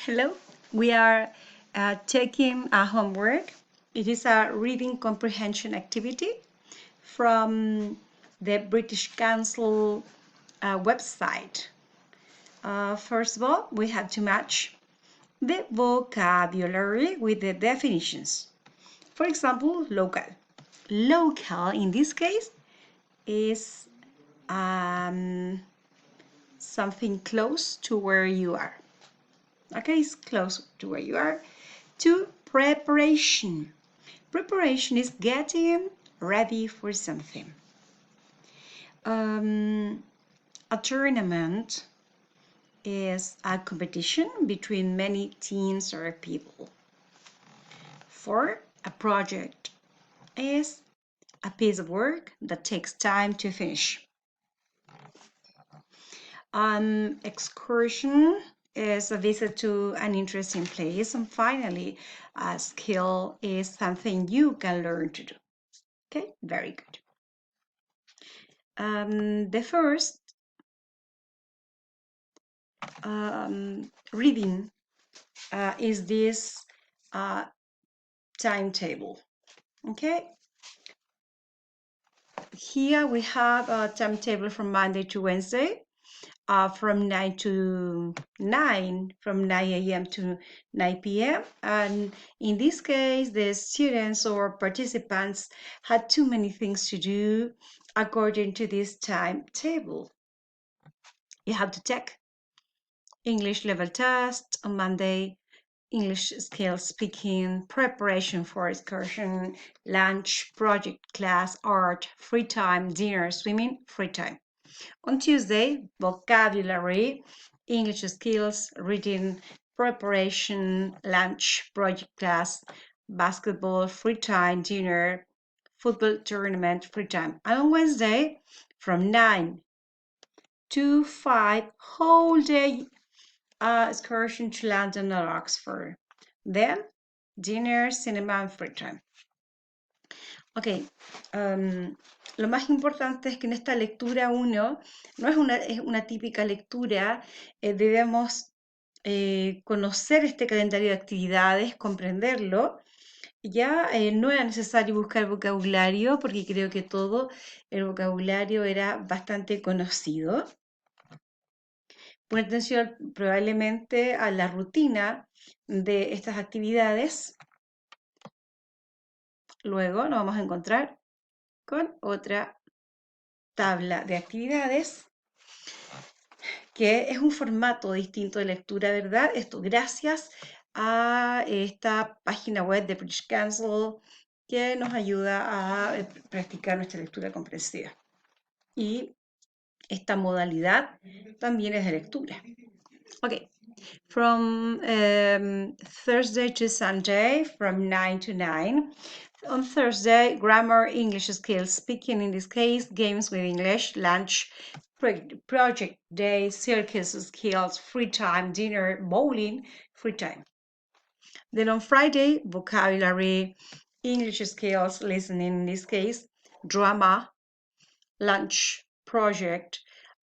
Hello, we are taking a homework. It is a reading comprehension activity from the British Council website. First of all, we have to match the vocabulary with the definitions. For example, local. Local in this case is something close to where you are. Okay, it's close to where you are. 2, preparation. Preparation is getting ready for something. A tournament is a competition between many teams or people. 4, a project is a piece of work that takes time to finish. Excursion is a visit to an interesting place. And finally, a skill is something you can learn to do. Okay, very good. The first reading is this timetable. Okay, here we have a timetable from Monday to Wednesday. From 9 to 9, from 9 a.m. to 9 p.m. And in this case, the students or participants had too many things to do according to this timetable. You have to take English level test on Monday, English skills speaking, preparation for excursion, lunch, project class, art, free time, dinner, swimming, free time. On Tuesday, vocabulary, English skills, reading, preparation, lunch, project class, basketball, free time, dinner, football tournament, free time. And on Wednesday, from 9 to 5, whole day excursion to London or Oxford. Then, dinner, cinema, and free time. Ok, lo más importante es que en esta lectura 1 no es una típica lectura, debemos conocer este calendario de actividades, comprenderlo. Ya no era necesario buscar vocabulario porque creo que todo el vocabulario era bastante conocido. Pon atención probablemente a la rutina de estas actividades. Luego nos vamos a encontrar con otra tabla de actividades que es un formato distinto de lectura, ¿verdad? Esto gracias a esta página web de British Council que nos ayuda a practicar nuestra lectura comprensiva. Y esta modalidad también es de lectura. Okay, from Thursday to Sunday, from 9 to 9. On Thursday, grammar, English skills, speaking in this case, games with English, lunch, project day, circus skills, free time, dinner, bowling, free time. Then on Friday, vocabulary, English skills, listening in this case, drama, lunch, project,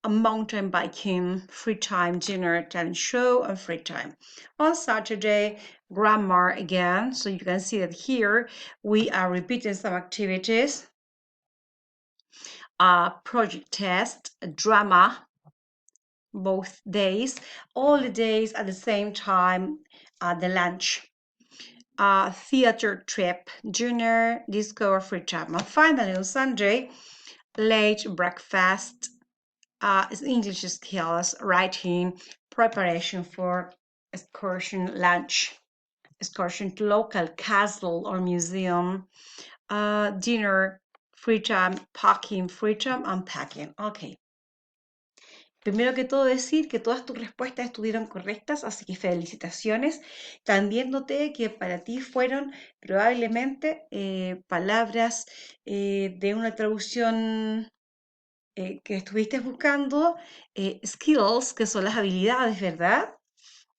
a mountain biking, free time, dinner, talent show, and free time. On Saturday, grammar again. So you can see that here we are repeating some activities. Project test, drama, both days, all the days at the same time, the lunch. Theater trip, dinner, disco, or free time. And finally, on Sunday, late breakfast, English skills, writing, preparation for excursion, lunch, excursion to local castle or museum, dinner, free time, packing, free time, unpacking. Okay. Primero que todo decir que todas tus respuestas estuvieron correctas, así que felicitaciones. También noté que para ti fueron probablemente palabras de una traducción que estuviste buscando, skills, que son las habilidades, ¿verdad?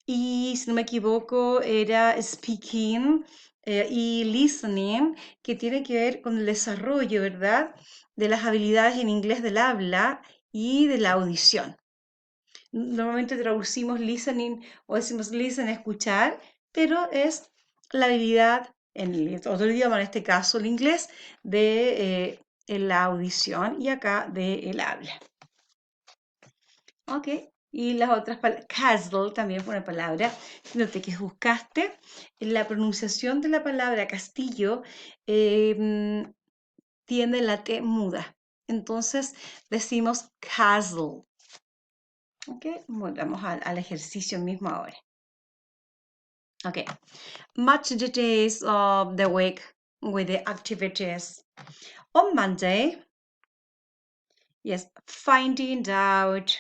Y si no me equivoco, era speaking y listening, que tiene que ver con el desarrollo, ¿verdad? De las habilidades en inglés del habla y de la audición. Normalmente traducimos listening o decimos listen, escuchar, pero es la habilidad en el otro idioma, en este caso el inglés, de la audición y acá de el habla. Ok, y las otras palabras, castle también fue una palabra, fíjate que buscaste la pronunciación de la palabra castillo, tiene la T muda. Entonces decimos castle. Ok, volvamos al ejercicio mismo ahora. Ok, match the days of the week with the activities. On Monday, yes, finding out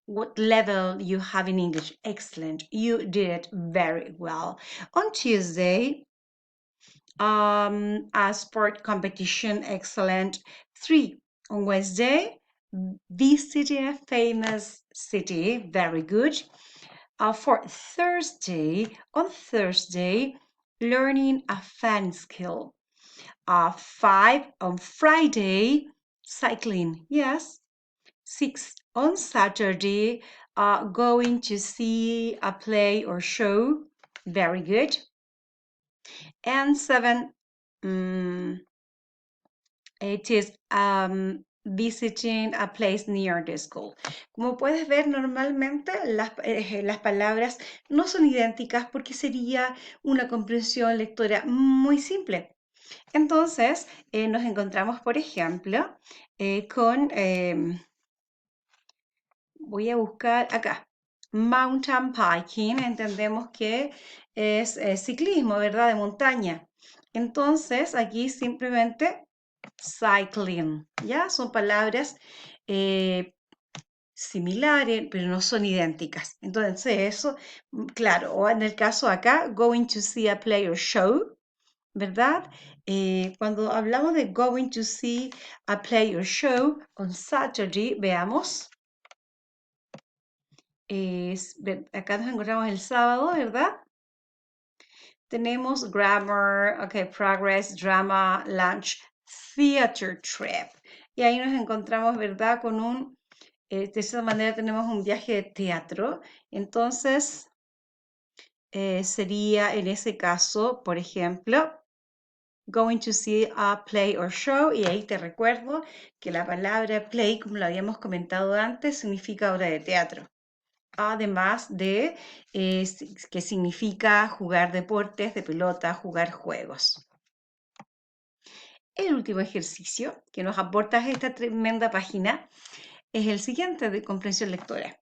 what level you have in English. Excellent. You did it very well. On Tuesday, a sport competition. Excellent. 3. On Wednesday, visiting a famous city. Very good. For Thursday, on Thursday, learning a fun skill. 5. On Friday, cycling. Yes. 6. On Saturday, going to see a play or show. Very good. And 7, it is visiting a place near the school. Como puedes ver, normalmente las palabras no son idénticas porque sería una comprensión lectora muy simple. Entonces, nos encontramos, por ejemplo, con, voy a buscar acá, mountain biking, entendemos que es ciclismo, ¿verdad? De montaña. Entonces, aquí simplemente cycling, ¿ya? Son palabras similares, pero no son idénticas. Entonces, eso, claro, o en el caso acá, going to see a play or show, ¿verdad? Cuando hablamos de going to see a play or show on Saturday, veamos. Acá nos encontramos el sábado, ¿verdad? Tenemos grammar, okay, progress, drama, lunch, theater trip. Y ahí nos encontramos, ¿verdad? Con de esa manera tenemos un viaje de teatro. Entonces, sería en ese caso, por ejemplo, going to see a play or show. Y ahí te recuerdo que la palabra play, como lo habíamos comentado antes, significa obra de teatro. Además de que significa jugar deportes de pelota, jugar juegos. El último ejercicio que nos aporta esta tremenda página es el siguiente de comprensión lectora.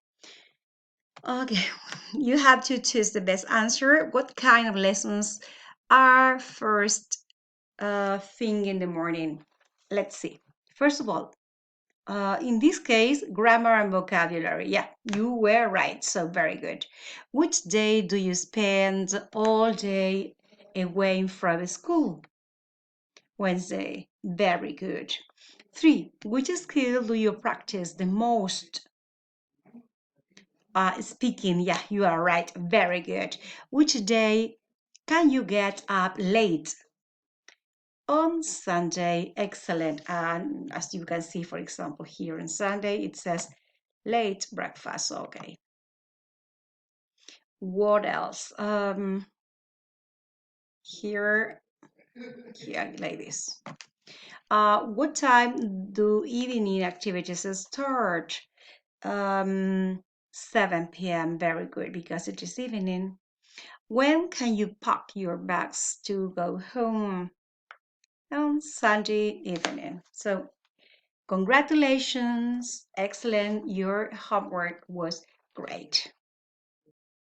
Okay, you have to choose the best answer. What kind of lessons are first thing in the morning? Let's see. First of all, in this case, grammar and vocabulary. Yeah, you were right, so very good. Which day do you spend all day away from school? Wednesday, very good. 3, which skill do you practice the most? Speaking, yeah, you are right, very good. Which day can you get up late? On Sunday, excellent. And as you can see, for example, here on Sunday, it says late breakfast, okay. What else? Here, like this. What time do evening activities start? 7 p.m. Very good, because it is evening. When can you pack your bags to go home? On Sunday evening. So, congratulations, excellent. Your homework was great.